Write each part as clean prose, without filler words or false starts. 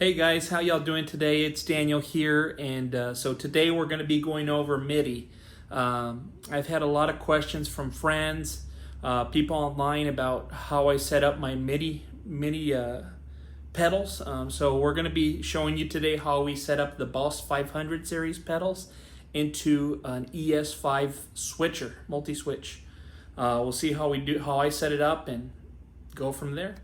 Hey guys, how y'all doing today? It's Daniel here, and so today we're going to be going over MIDI. I've had a lot of questions from friends, people online about how I set up my MIDI pedals. So we're going to be showing you today how we set up the Boss 500 series pedals into an es-5 switcher, multi-switch. We'll see how I set it up, and go from there.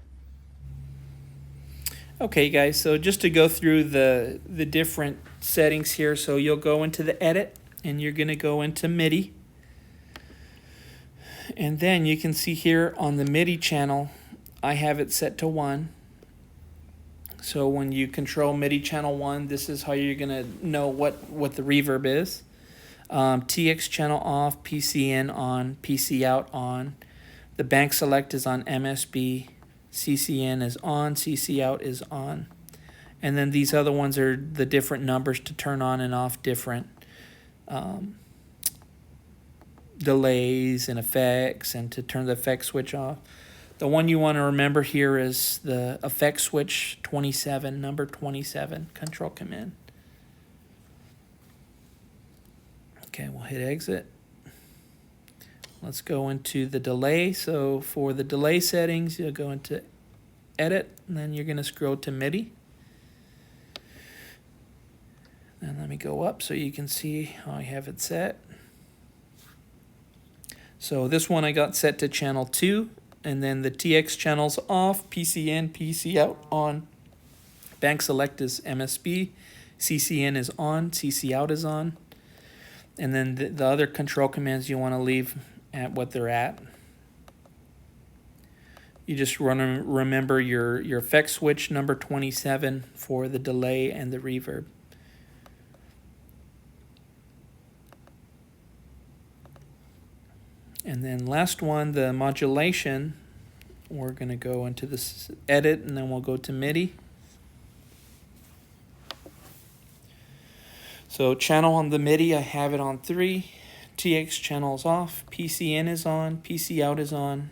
Okay guys, so just to go through the different settings here, so you'll go into the edit and you're going to go into MIDI, and then you can see here on the MIDI channel I have it set to 1. So when you control MIDI channel 1, this is how you're going to know what the reverb is. TX channel off, PCN on, PC out on. The bank select is on MSB. CCN is on, CC out is on. And then these other ones are the different numbers to turn on and off different delays and effects, and to turn the effect switch off. The one you want to remember here is the effect switch 27, number 27, control command. Okay, we'll hit exit. Let's go into the delay. So for the delay settings, you'll go into edit, and then you're going to scroll to MIDI. And let me go up so you can see how I have it set. So this one I got set to channel 2, and then the TX channel's off, PCN, PC out on, bank select is MSB, CCN is on, CC out is on, and then the other control commands you want to leave at what they're at. You just remember your effect switch number 27 for the delay and the reverb. And then last one, the modulation, we're going to go into this edit, and then we'll go to MIDI. So channel on the MIDI, I have it on 3. TX channel is off, PCN is on, PC out is on,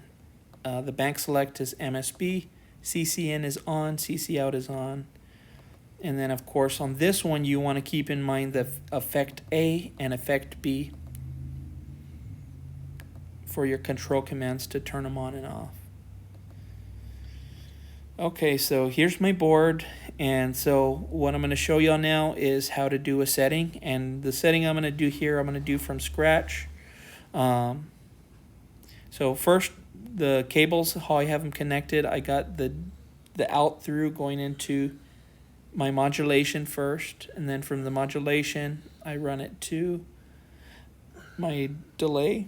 the bank select is MSB, CCN is on, CC out is on. And then of course on this one you want to keep in mind the effect A and effect B for your control commands to turn them on and off. Okay, so here's my board, and so what I'm going to show y'all now is how to do a setting, and the setting I'm going to do here, I'm going to do from scratch. So first, the cables, how I have them connected, I got the out through going into my modulation first, and then from the modulation I run it to my delay,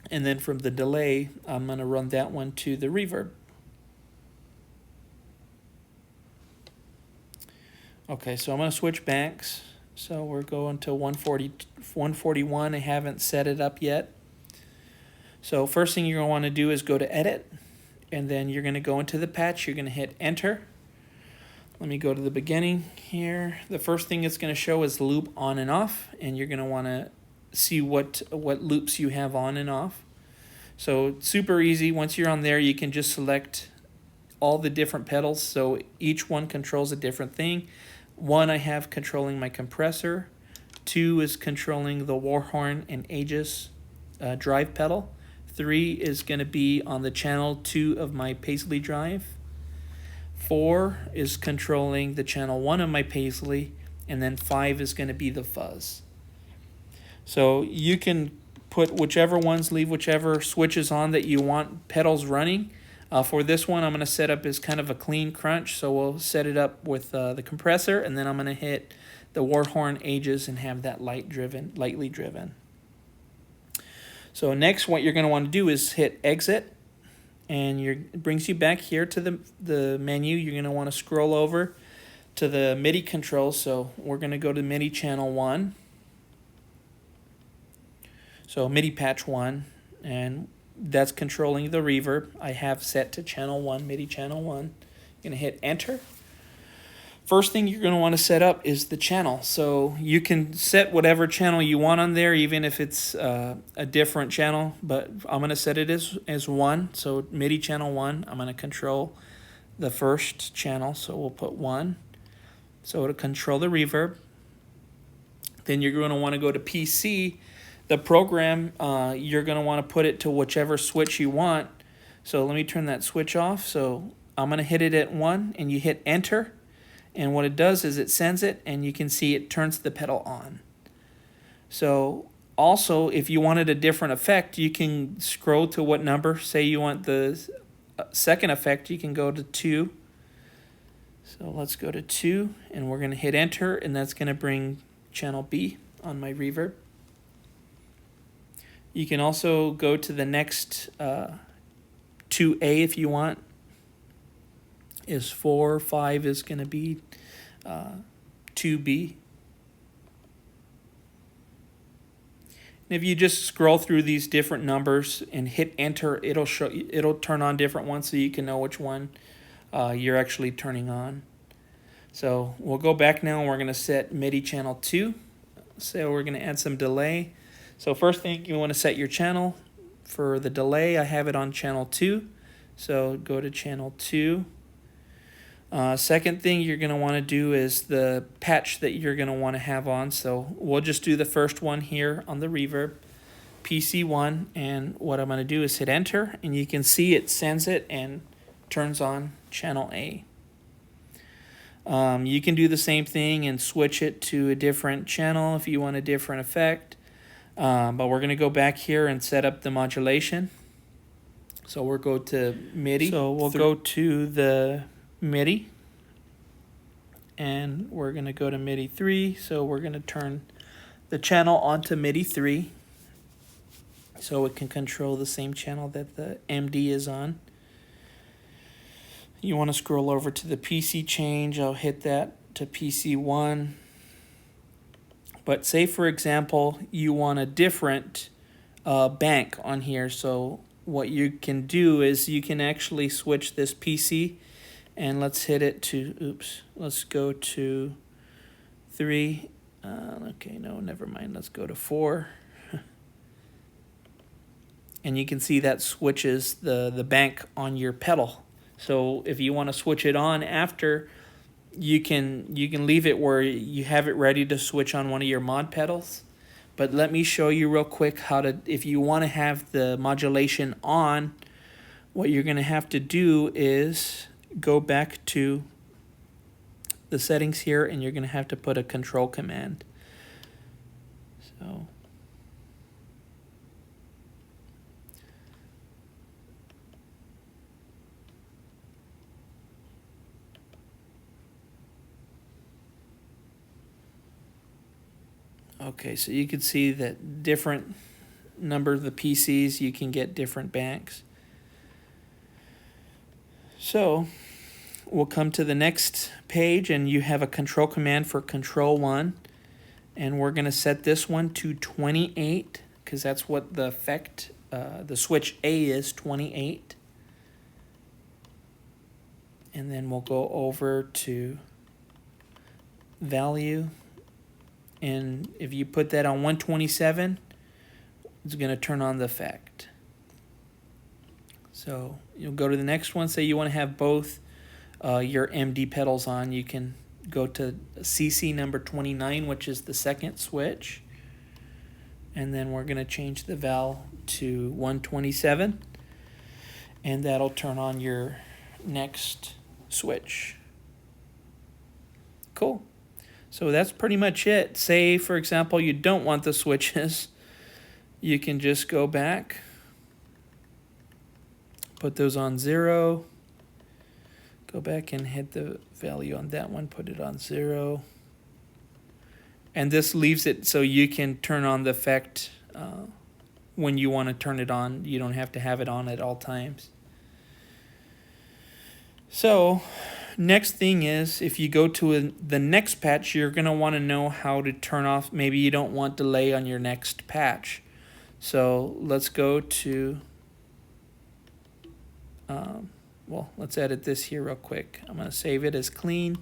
and then from the delay I'm going to run that one to the reverb. Okay, so I'm going to switch banks. So we're going to 141. I haven't set it up yet. So first thing you're going to want to do is go to edit, and then you're going to go into the patch. You're going to hit enter. Let me go to the beginning here. The first thing it's going to show is loop on and off, and you're going to want to see what loops you have on and off. So super easy. Once you're on there, you can just select all the different pedals. So each one controls a different thing. 1 I have controlling my compressor. 2 is controlling the Warhorn and Aegis drive pedal. 3 is going to be on the channel 2 of my Paisley drive. 4 is controlling the channel 1 of my Paisley, and then 5 is going to be the fuzz. So you can put whichever ones, leave whichever switches on that you want pedals running. For this one, I'm going to set up as kind of a clean crunch, so we'll set it up with the compressor, and then I'm going to hit the Warhorn Aegis and have that lightly driven. So next, what you're going to want to do is hit exit, and it brings you back here to the menu. You're going to want to scroll over to the MIDI controls, so we're going to go to MIDI channel 1. So MIDI patch 1, and that's controlling the reverb. I have set to channel 1, MIDI channel 1. You're going to hit enter. First thing you're going to want to set up is the channel. So you can set whatever channel you want on there, even if it's a different channel, but I'm going to set it as 1. So MIDI channel 1, I'm going to control the first channel, so we'll put 1. So to control the reverb. Then you're going to want to go to PC. The program, you're going to want to put it to whichever switch you want. So let me turn that switch off. So I'm going to hit it at 1, and you hit enter. And what it does is it sends it, and you can see it turns the pedal on. So also, if you wanted a different effect, you can scroll to what number. Say you want the second effect, you can go to 2. So let's go to 2, and we're going to hit enter, and that's going to bring channel B on my reverb. You can also go to the next 2A if you want. Is 4, 5 is going to be 2B. And if you just scroll through these different numbers and hit enter, it'll turn on different ones so you can know which one you're actually turning on. So we'll go back now, and we're going to set MIDI channel 2. So we're going to add some delay. So first thing, you want to set your channel. For the delay, I have it on channel 2. So go to channel 2. Second thing you're going to want to do is the patch that you're going to want to have on. So we'll just do the first one here on the reverb, PC1. And what I'm going to do is hit enter, and you can see it sends it and turns on channel A. You can do the same thing and switch it to a different channel if you want a different effect. But we're going to go back here and set up the modulation. So we'll go to MIDI. So we'll go to the MIDI. And we're going to go to MIDI 3. So we're going to turn the channel onto MIDI 3. So it can control the same channel that the MD is on. You want to scroll over to the PC change. I'll hit that to PC1. But say, for example, you want a different bank on here. So what you can do is you can actually switch this PC. And let's hit it to, let's go to 3. Okay, no, never mind. Let's go to 4. And you can see that switches the bank on your pedal. So if you want to switch it on after, you can leave it where you have it ready to switch on one of your mod pedals. But let me show you real quick how to, if you want to have the modulation on, what you're going to have to do is go back to the settings here, and you're going to have to put a control command. So okay, so you can see that different number of the PCs, you can get different banks. So we'll come to the next page, and you have a control command for control 1. And we're going to set this one to 28, because that's what the effect, the switch A is, 28. And then we'll go over to value. And if you put that on 127, it's going to turn on the effect. So you'll go to the next one. Say you want to have both your MD pedals on. You can go to CC number 29, which is the second switch. And then we're going to change the val to 127. And that'll turn on your next switch. Cool. So that's pretty much it. Say, for example, you don't want the switches. You can just go back, put those on 0, go back and hit the value on that one, put it on 0. And this leaves it so you can turn on the effect when you want to turn it on. You don't have to have it on at all times. So next thing is, if you go to the next patch, you're going to want to know how to turn off. Maybe you don't want delay on your next patch. So let's go to, well, let's edit this here real quick. I'm going to save it as clean.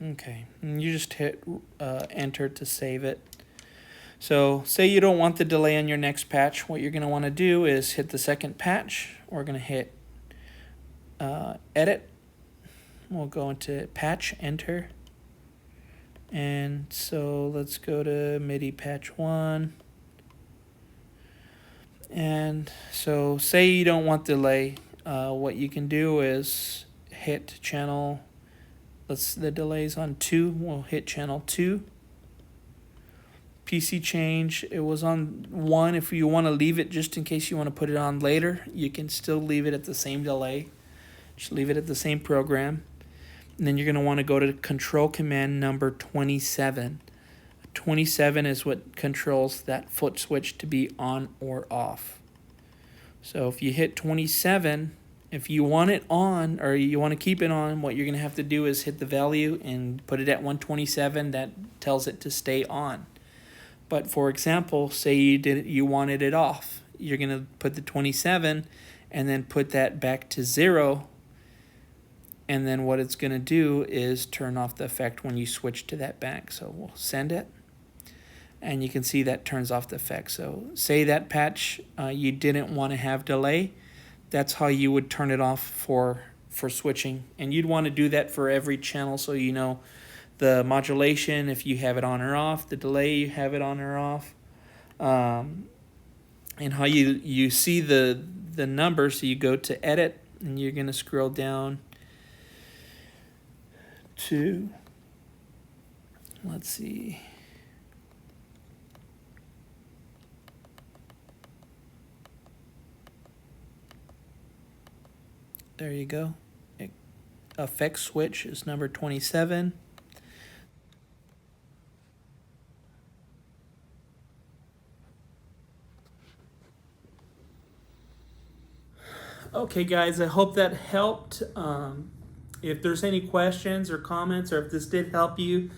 Okay, and you just hit enter to save it. So say you don't want the delay on your next patch. What you're going to want to do is hit the second patch. We're going to hit edit. We'll go into patch, enter. And so let's go to MIDI patch 1. And so say you don't want delay. What you can do is hit channel, the delay's on 2. We'll hit channel 2. PC change, it was on 1. If you want to leave it just in case you want to put it on later, you can still leave it at the same delay. Just leave it at the same program. And then you're going to want to go to control command number 27. 27 is what controls that foot switch to be on or off. So if you hit 27, if you want it on or you want to keep it on, what you're going to have to do is hit the value and put it at 127. That tells it to stay on. But for example, say you wanted it off. You're going to put the 27 and then put that back to 0. And then what it's going to do is turn off the effect when you switch to that bank. So we'll send it. And you can see that turns off the effect. So say that patch you didn't want to have delay. That's how you would turn it off for switching. And you'd want to do that for every channel so you know the modulation, if you have it on or off, the delay, you have it on or off. And how you see the number. So you go to edit and you're going to scroll down to, let's see, there you go. Effect switch is number 27. Okay guys, I hope that helped. If there's any questions or comments, or if this did help you,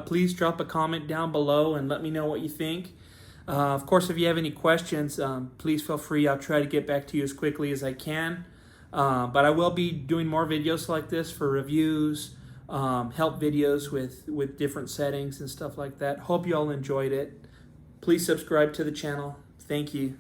please drop a comment down below and let me know what you think. Of course, if you have any questions, please feel free. I'll try to get back to you as quickly as I can. But I will be doing more videos like this for reviews, help videos with different settings and stuff like that. Hope you all enjoyed it. Please subscribe to the channel. Thank you.